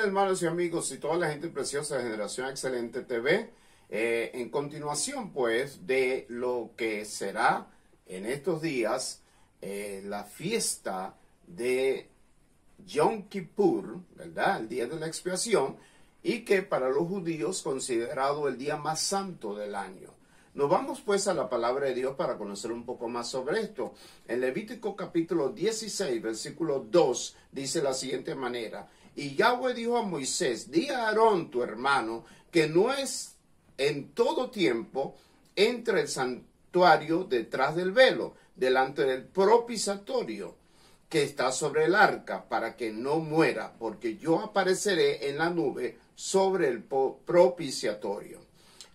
hermanos y amigos y toda la gente preciosa de Generación Excelente TV. En continuación, pues, de lo que será en estos días la fiesta de Yom Kippur, ¿verdad? El día de la expiación, y que para los judíos considerado el día más santo del año. Nos vamos pues a la palabra de Dios para conocer un poco más sobre esto. En Levítico capítulo 16, versículo 2, dice la siguiente manera: y Yahweh dijo a Moisés, di a Aarón tu hermano, que no es en todo tiempo entre el santuario detrás del velo, delante del propiciatorio que está sobre el arca, para que no muera, porque yo apareceré en la nube sobre el propiciatorio.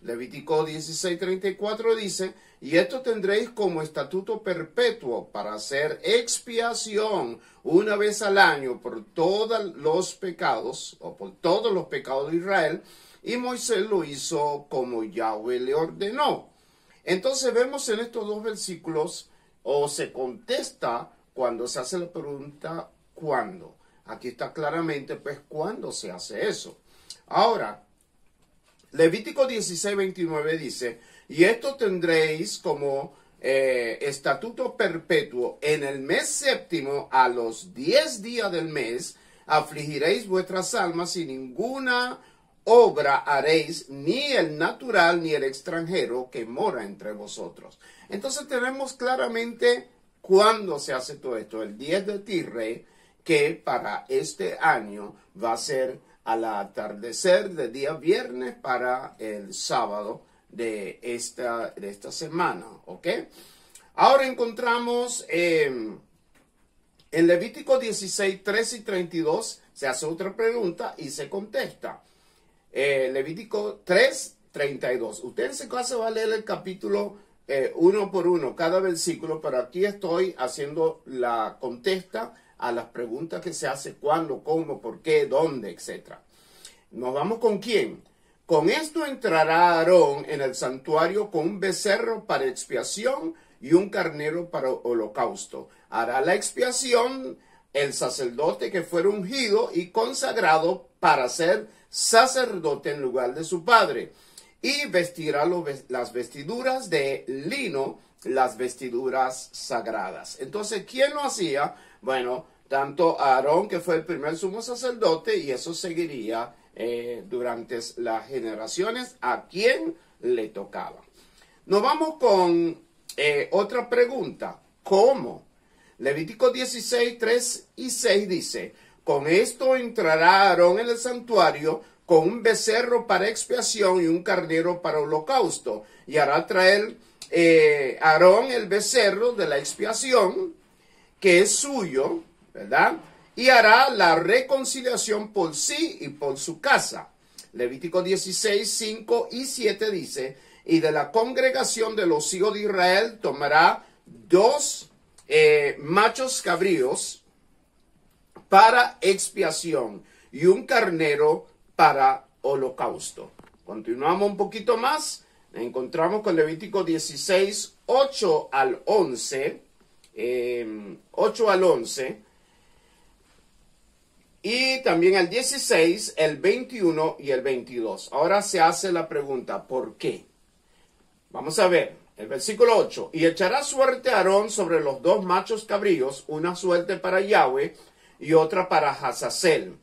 Levítico 16:34 dice, y esto tendréis como estatuto perpetuo para hacer expiación una vez al año por todos los pecados, o por todos los pecados de Israel, y Moisés lo hizo como Yahweh le ordenó. Entonces vemos en estos dos versículos, o se contesta cuando se hace la pregunta, ¿cuándo? Aquí está claramente, pues, ¿cuándo se hace eso? Ahora, Levítico 16:29 dice, y esto tendréis como estatuto perpetuo en el mes séptimo, a los 10 días del mes, afligiréis vuestras almas y ninguna obra haréis, ni el natural ni el extranjero que mora entre vosotros. Entonces tenemos claramente cuándo se hace todo esto, el 10 de Tishrei, que para este año va a ser al atardecer del día viernes para el sábado de esta semana, ¿ok? Ahora encontramos en Levítico 16, 3 y 32, se hace otra pregunta y se contesta. Levítico 3, 32. Usted en su caso va a leer el capítulo uno por uno, cada versículo, pero aquí estoy haciendo la contesta a las preguntas que se hace, cuándo, cómo, por qué, dónde, etc. Nos vamos con quién. Con esto entrará Aarón en el santuario con un becerro para expiación y un carnero para holocausto. Hará la expiación el sacerdote que fuera ungido y consagrado para ser sacerdote en lugar de su padre. Y vestirá las vestiduras de lino, las vestiduras sagradas. Entonces, ¿quién lo hacía? Bueno, tanto Aarón, que fue el primer sumo sacerdote, y eso seguiría durante las generaciones a quien le tocaba. Nos vamos con otra pregunta. ¿Cómo? Levítico 16, 3 y 6 dice, con esto entrará Aarón en el santuario con un becerro para expiación y un carnero para holocausto, y hará traer Aarón el becerro de la expiación, que es suyo, ¿verdad? Y hará la reconciliación por sí y por su casa. Levítico 16, 5 y 7 dice, y de la congregación de los hijos de Israel tomará 2 machos cabríos para expiación y un carnero para holocausto. Continuamos un poquito más. Encontramos con Levítico 16, 8 al 11. 8 al 11. Y también el 16, el 21 y el 22. Ahora se hace la pregunta, ¿por qué? Vamos a ver, el versículo 8. Y echará suerte Aarón sobre los 2 machos cabríos, una suerte para Yahweh y otra para Azazel.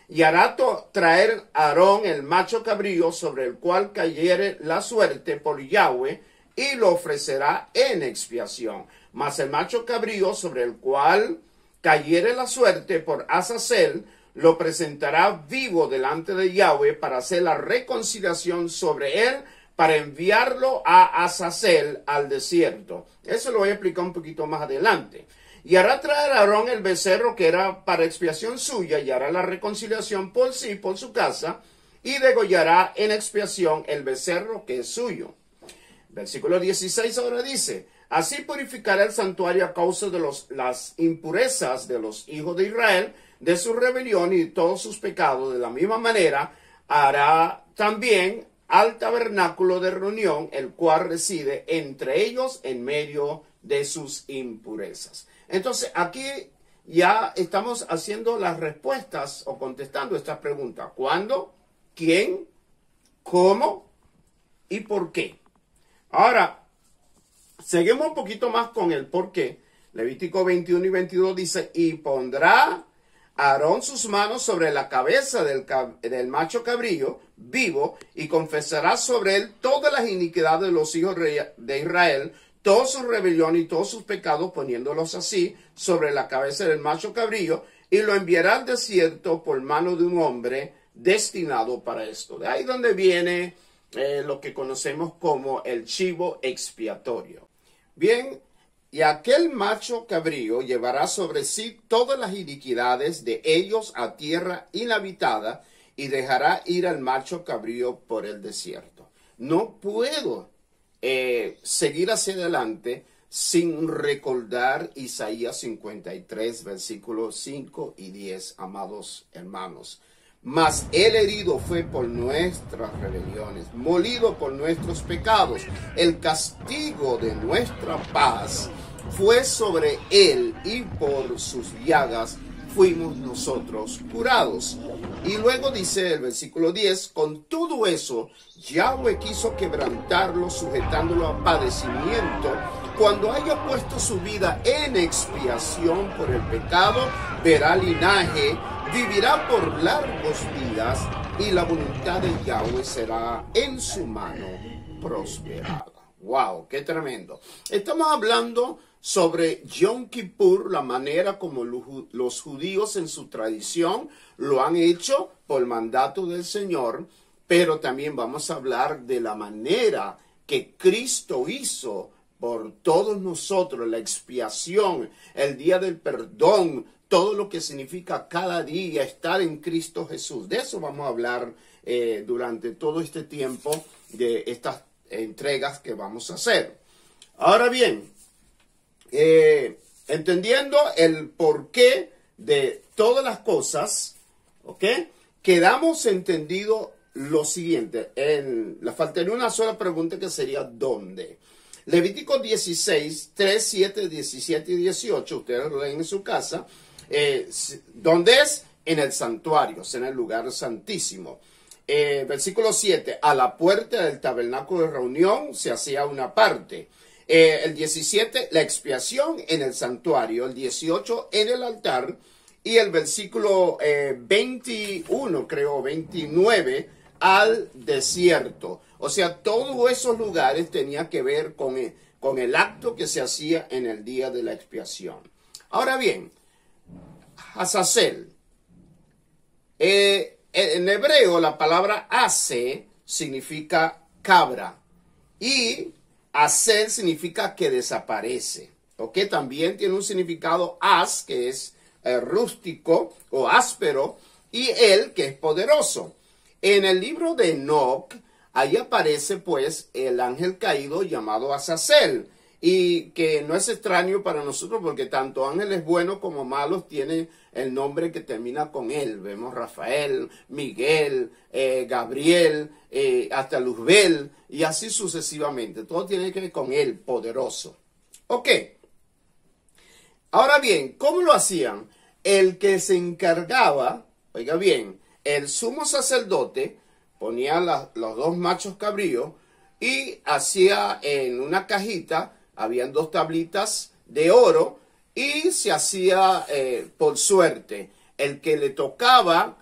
Y hará traer Aarón el macho cabrío sobre el cual cayere la suerte por Yahweh, y lo ofrecerá en expiación. Mas el macho cabrío sobre el cual cayere la suerte por Azazel, lo presentará vivo delante de Yahweh para hacer la reconciliación sobre él, para enviarlo a Azazel al desierto. Eso lo voy a explicar un poquito más adelante. Y hará traer a Aarón el becerro que era para expiación suya, y hará la reconciliación por sí, por su casa, y degollará en expiación el becerro que es suyo. Versículo 16 ahora dice, así purificará el santuario a causa de las impurezas de los hijos de Israel, de su rebelión y de todos sus pecados. De la misma manera hará también al tabernáculo de reunión, el cual reside entre ellos en medio de sus impurezas. Entonces aquí ya estamos haciendo las respuestas o contestando estas preguntas. ¿Cuándo? ¿Quién? ¿Cómo? ¿Y por qué? Ahora, seguimos un poquito más con el por qué. Levítico 21 y 22 dice, y pondrá Aarón sus manos sobre la cabeza del macho cabrillo vivo y confesará sobre él todas las iniquidades de los hijos de Israel, todas sus rebeliones y todos sus pecados, poniéndolos así sobre la cabeza del macho cabrillo, y lo enviará al desierto por mano de un hombre destinado para esto. De ahí donde viene lo que conocemos como el chivo expiatorio. Bien, y aquel macho cabrío llevará sobre sí todas las iniquidades de ellos a tierra inhabitada y dejará ir al macho cabrío por el desierto. No puedo seguir hacia adelante sin recordar Isaías 53, versículos 5 y 10, amados hermanos. Mas el herido fue por nuestras rebeliones, molido por nuestros pecados. El castigo de nuestra paz fue sobre él y por sus llagas fuimos nosotros curados. Y luego dice el versículo 10, con todo eso, Yahweh quiso quebrantarlo, sujetándolo a padecimiento. Cuando haya puesto su vida en expiación por el pecado, verá linaje, vivirá por largos días, y la voluntad de Yahweh será en su mano prosperada. ¡Wow! ¡Qué tremendo! Estamos hablando sobre Yom Kippur, la manera como los judíos en su tradición lo han hecho por mandato del Señor, pero también vamos a hablar de la manera que Cristo hizo por todos nosotros, la expiación, el día del perdón, todo lo que significa cada día estar en Cristo Jesús. De eso vamos a hablar durante todo este tiempo de estas entregas que vamos a hacer. Ahora bien, entendiendo el porqué de todas las cosas, ¿ok? Quedamos entendido lo siguiente. La faltaría una sola pregunta que sería ¿dónde? Levítico 16, 3, 7, 17 y 18, ustedes lo leen en su casa. ¿Dónde es? En el santuario, en el lugar santísimo. Versículo 7, a la puerta del tabernáculo de reunión se hacía una parte. El 17, la expiación en el santuario. El 18, en el altar. Y el versículo 21, creo, 29, al desierto. O sea, todos esos lugares tenían que ver con el acto que se hacía en el día de la expiación. Ahora bien, Azazel. En hebreo la palabra ase significa cabra y Azel significa que desaparece. ¿Ok? También tiene un significado as, que es rústico o áspero, y el, que es poderoso. En el libro de Enoc, ahí aparece pues el ángel caído llamado Azazel, y que no es extraño para nosotros porque tanto ángeles buenos como malos tienen el nombre que termina con él. Vemos Rafael, Miguel, Gabriel, hasta Luzbel y así sucesivamente. Todo tiene que ver con él, poderoso. Ok. Ahora bien, ¿cómo lo hacían? El que se encargaba, oiga bien, el sumo sacerdote ponía los dos machos cabríos y hacía en una cajita, habían dos tablitas de oro y se hacía por suerte. El que le tocaba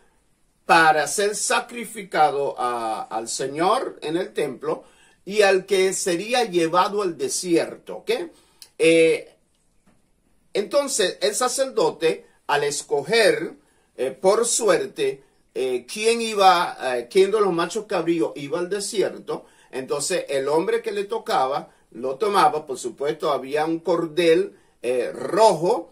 para ser sacrificado al Señor en el templo y al que sería llevado al desierto. ¿Ok? Entonces, el sacerdote, al escoger por suerte quién de los machos cabríos iba al desierto, entonces el hombre que le tocaba lo tomaba. Por supuesto, había un cordel rojo,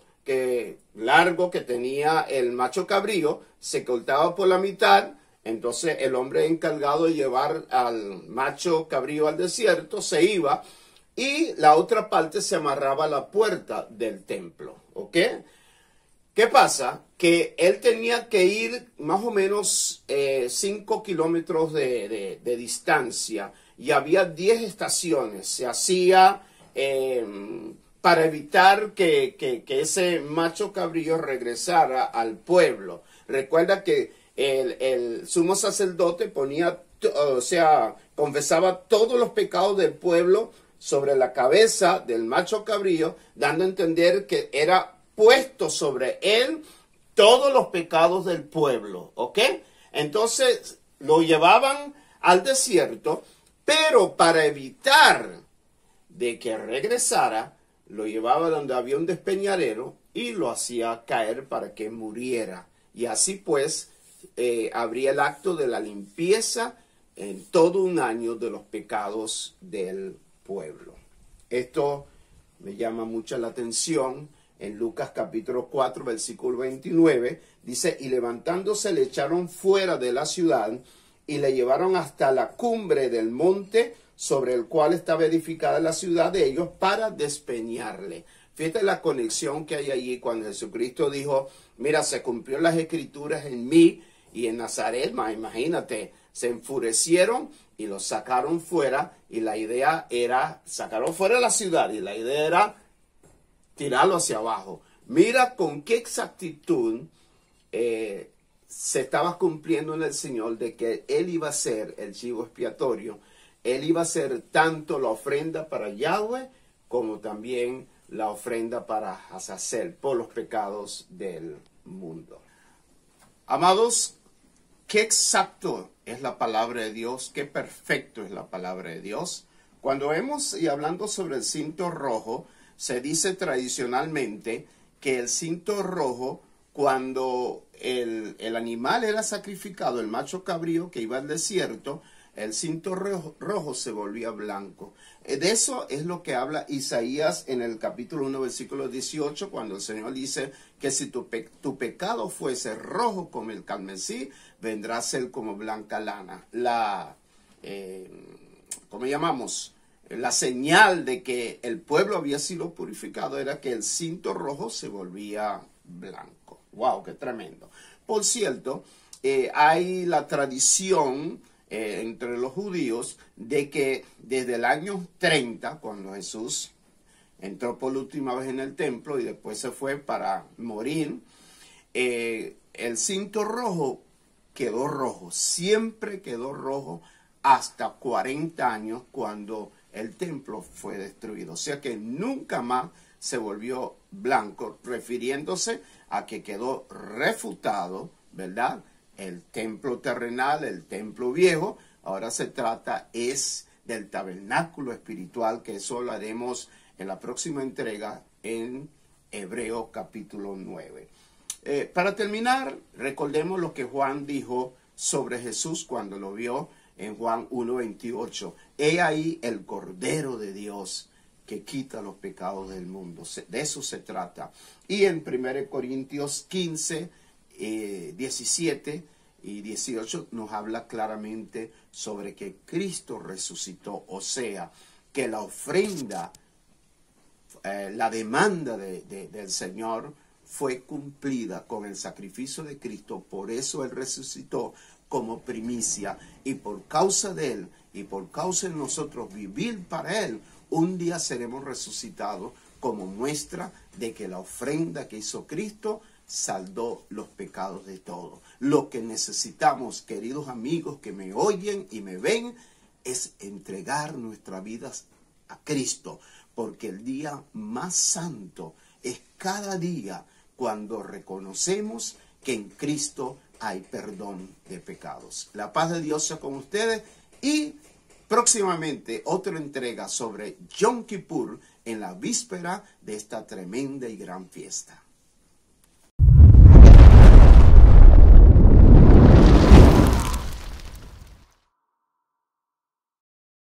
largo, que tenía el macho cabrío, se cortaba por la mitad. Entonces el hombre encargado de llevar al macho cabrío al desierto se iba y la otra parte se amarraba a la puerta del templo. ¿Ok? ¿Qué pasa? Que él tenía que ir más o menos 5 kilómetros de distancia y había 10 estaciones. Se hacía para evitar que ese macho cabrío regresara al pueblo. Recuerda que el sumo sacerdote ponía, o sea, confesaba todos los pecados del pueblo sobre la cabeza del macho cabrío, dando a entender que era puesto sobre él todos los pecados del pueblo, ¿ok? Entonces lo llevaban al desierto, pero para evitar de que regresara, lo llevaba donde había un despeñadero y lo hacía caer para que muriera. Y así pues habría el acto de la limpieza en todo un año de los pecados del pueblo. Esto me llama mucho la atención. En Lucas capítulo 4, versículo 29, dice, y levantándose le echaron fuera de la ciudad y le llevaron hasta la cumbre del monte sobre el cual estaba edificada la ciudad de ellos para despeñarle. Fíjate la conexión que hay allí cuando Jesucristo dijo, mira, se cumplió las escrituras en mí y en Nazaret, imagínate, se enfurecieron y los sacaron fuera y la idea era, sacaron fuera de la ciudad y la idea era tirarlo hacia abajo. Mira con qué exactitud se estaba cumpliendo en el Señor de que Él iba a ser el chivo expiatorio. Él iba a ser tanto la ofrenda para Yahweh como también la ofrenda para Azazel por los pecados del mundo. Amados, qué exacto es la palabra de Dios, qué perfecto es la palabra de Dios. Cuando vemos y hablando sobre el cinto rojo, se dice tradicionalmente que el cinto rojo, cuando el animal era sacrificado, el macho cabrío que iba al desierto, el cinto rojo se volvía blanco. De eso es lo que habla Isaías en el capítulo 1, versículo 18, cuando el Señor dice que si tu pecado fuese rojo como el carmesí, vendrá a ser como blanca lana. ¿Cómo llamamos? La señal de que el pueblo había sido purificado era que el cinto rojo se volvía blanco. ¡Wow! ¡Qué tremendo! Por cierto, hay la tradición entre los judíos de que desde el año 30, cuando Jesús entró por la última vez en el templo y después se fue para morir, el cinto rojo quedó rojo, siempre quedó rojo hasta 40 años cuando el templo fue destruido. O sea que nunca más se volvió blanco, refiriéndose a que quedó refutado, ¿verdad? El templo terrenal, el templo viejo. Ahora se trata del tabernáculo espiritual, que eso lo haremos en la próxima entrega en Hebreos capítulo 9. Para terminar, recordemos lo que Juan dijo sobre Jesús cuando lo vio en Juan 1:28. He ahí el Cordero de Dios que quita los pecados del mundo. De eso se trata. Y en 1 Corintios 15, 17 y 18 nos habla claramente sobre que Cristo resucitó. O sea, que la ofrenda, la demanda del Señor fue cumplida con el sacrificio de Cristo. Por eso Él resucitó como primicia, y por causa de Él y por causa de nosotros vivir para Él, un día seremos resucitados como muestra de que la ofrenda que hizo Cristo saldó los pecados de todos. Lo que necesitamos, queridos amigos que me oyen y me ven, es entregar nuestras vidas a Cristo, porque el día más santo es cada día cuando reconocemos que en Cristo hay perdón de pecados. La paz de Dios sea con ustedes y próximamente otra entrega sobre Yom Kippur en la víspera de esta tremenda y gran fiesta.